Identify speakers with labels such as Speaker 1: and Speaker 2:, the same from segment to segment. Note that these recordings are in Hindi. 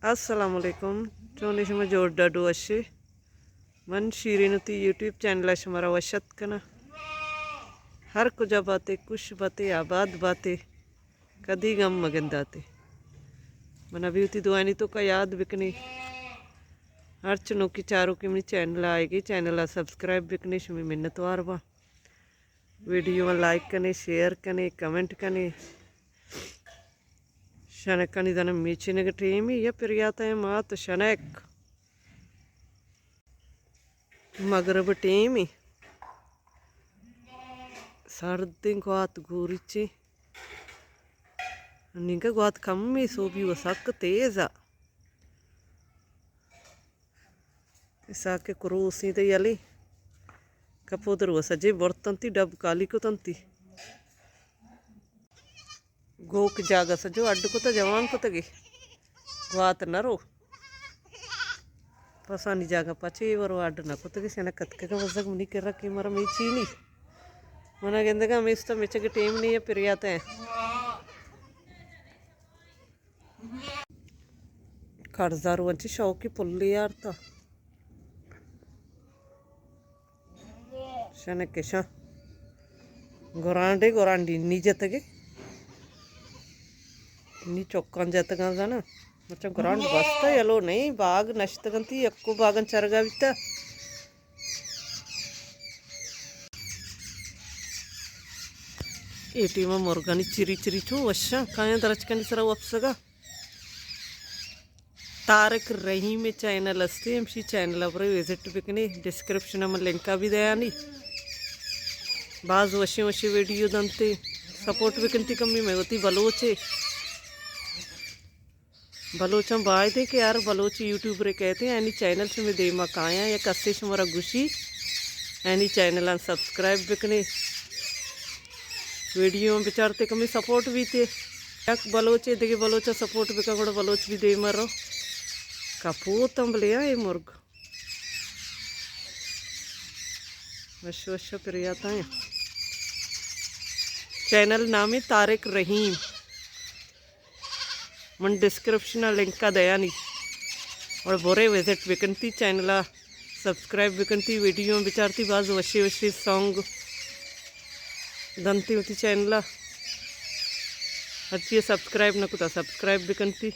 Speaker 1: Assalamualaikum. Johnny shuma jorda do ashe. Man shirinati YouTube channel ash mara washat kana. हर कुजा बातें कुछ बातें आबाद बातें कदी गम मगंदाते मन अभी उती दुआनी तो का याद बिकनी हर चनों की चारों की मेरी चैनल आएगी चैनल सब्सक्राइब बिकनी शुमी मिन्नत वार बा वीडियो में लाइक करने शेयर करने कमेंट करने शनकनी दन मीचिन के टीम या पिरियाता है मात शनक मगरब टीम सर्दी गुआत गुरिची निंका गुआत कम्मी सोबी वसक तेजा साके क्रूसी ते यली कपोदर वसजे बर्तनती डब काली को तंती गोक जागा सजो अड्ड को तो जवान को तगे गुआत नरो पसानी जागा पचे वरो अड्ड न को तगे सेना कतके का वसक मुनी कर रखी मरा मी चीनी मना गेंदगा मिस तो मिच के टीम नहीं है पिरियाते हैं कर्जदार वंची शौकी पुल्ली यार था शने केशा गोरांडे गोरांडी नी जतगे नी चौकान जतगा ना मचा गोरांड बसता यलो नहीं बाग नश्तगंती अक्को बागन चरगा बिता एटीमा मुर्गानी चिरी चिरी छू वशा काया दरचकनी सरा वपसगा तारक रहीम चैनल असते एमसी चैनल पर विजिट बिकने डिस्क्रिप्शन में लिंक भी दया नहीं बाज वशी वशी वीडियो दंते सपोर्ट बिकनती कमी में होती बलोचे बलोच हम बाय थे कि यार बलोच यूट्यूबर कहते हैं एनी चैनल से मैं दे मकाया या कस्से से मरा गुशी एनी चैनल सब्सक्राइब बिकने वीडियो में बेचारते कमी सपोर्ट भी थे याक बलोचे देखे बलोचा सपोर्ट बिका बड़ा बलोच भी दे मरो कपूत लिया ये मुर्ग वश वश फिर आता है चैनल नाम है तारिक रहीम मन डिस्क्रिप्शन लिंक का दया नहीं और बोरे विजिट बिकनती चैनल सब्सक्राइब बिकनती वीडियो बिचारती बाज वशी वशी सॉन्ग दंती होती चैनल अच्छी सब्सक्राइब न कुता सब्सक्राइब बिकनती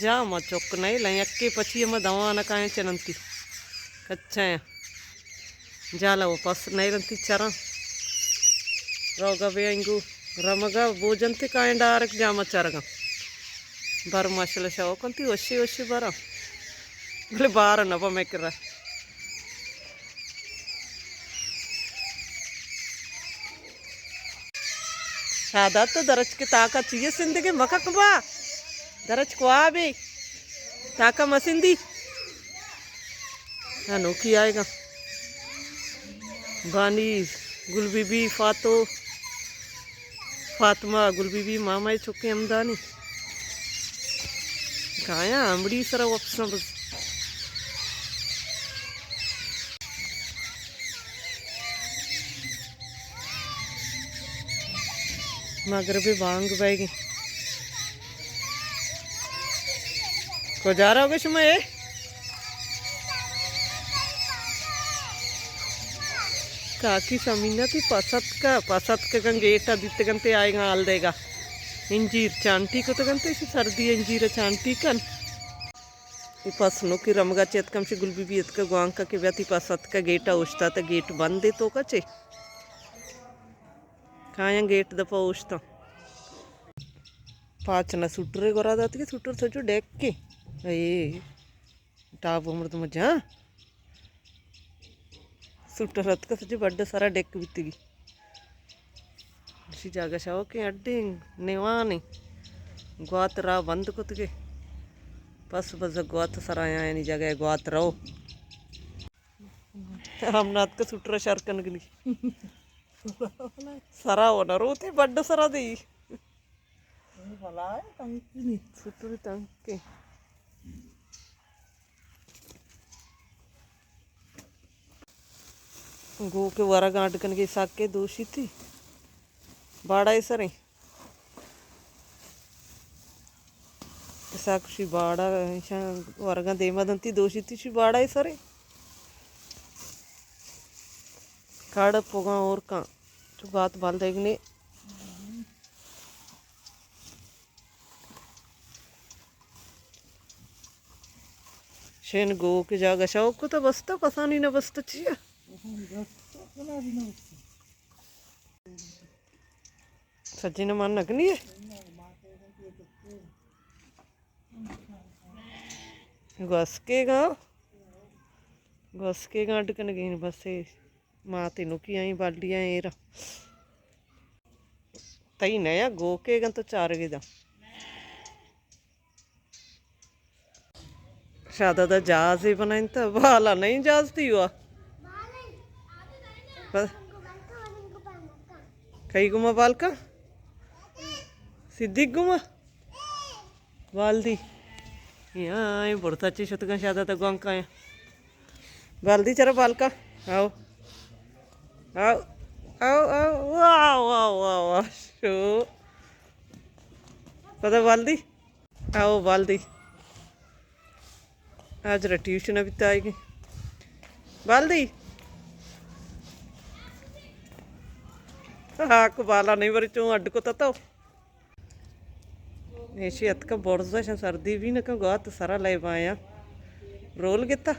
Speaker 1: जा म चौक नहीं लाई अक्के पची हम दवा न काए चनंती कच्चा है जाला वो पस नहीं रंती चरा रोगा बेंगू रमगा भोजनते काए डायरेक्ट जामा चरगा बार माशल शौकंती वशी वशी बारा बोले बार नबा मैं कर रहा सादा तो दरज के ताका चाहिए जिंदगी मका कबा दरज को आबे ताका मसिंदी अनोखी आएगा बानी गुलबीबी फातो फातिमा गुलबीबी मामा चुके अमदानी काया अमड़ी सरा वपसा बस मगरबी बांग बैगी को जा रहा होगा शुमे काकी समीना थी पसत का गेटा दिते गंते आएगा आल देगा इंजीर चांटी को तो गंते इसी सर्दी इंजीर चांटी कन पसनों की रमगा चेत कम से गुलबी भी का गुआंग का के व्यति पसत का गेटा उछता तो गेट बंद दे तो कचे काया गेट दफा उछता पाच न सुटरे गोरा दाती के सुटर सोचो डेक के ये टाप उम्र तो मजा सुटर रत का सोचो बड्डा सारा डेक बीतेगी इसी जगह शाव के अड्डे नेवानी गुआत रा बंद कुत के बस बस गुआत सराया यानी जगह गुआत रहो हम नात का सुटर शरकन गली सरा होना रोते बड्डा सरा दी सुटर तंग के गो के वारा गांड कन के साग के दोषी थी बाड़ा sir sakushi baada ishan warga demadanti doshitishi baada sare kada poga orka to baat baldegne shen go ke jaga shauk ko to basta pasani na basta chiya सच्ची ने मन नकनी है घस के अटकन गई बस माँ तेन की आई बालिया एर तई नया गो के तो चार गे शादा दा जहाज ही बनाई तो भाला नहीं जहाज थी हुआ कई गुमा बालका सीधी गुमा बाल्दी यहाँ बहुत अच्छी शतका शादा तो गंका है बाल्दी चलो बालका आओ आओ आओ आओ वाह वाह वाह वाह शो पता बाल्दी आओ बाल्दी आज रा ट्यूशन भी तो आएगी बाल्दी हाँ बाला नहीं बरी चो अड्ड को तो ऐसी अतका बोर्ड सर्दी भी ना गात सारा ले पाया रोल किता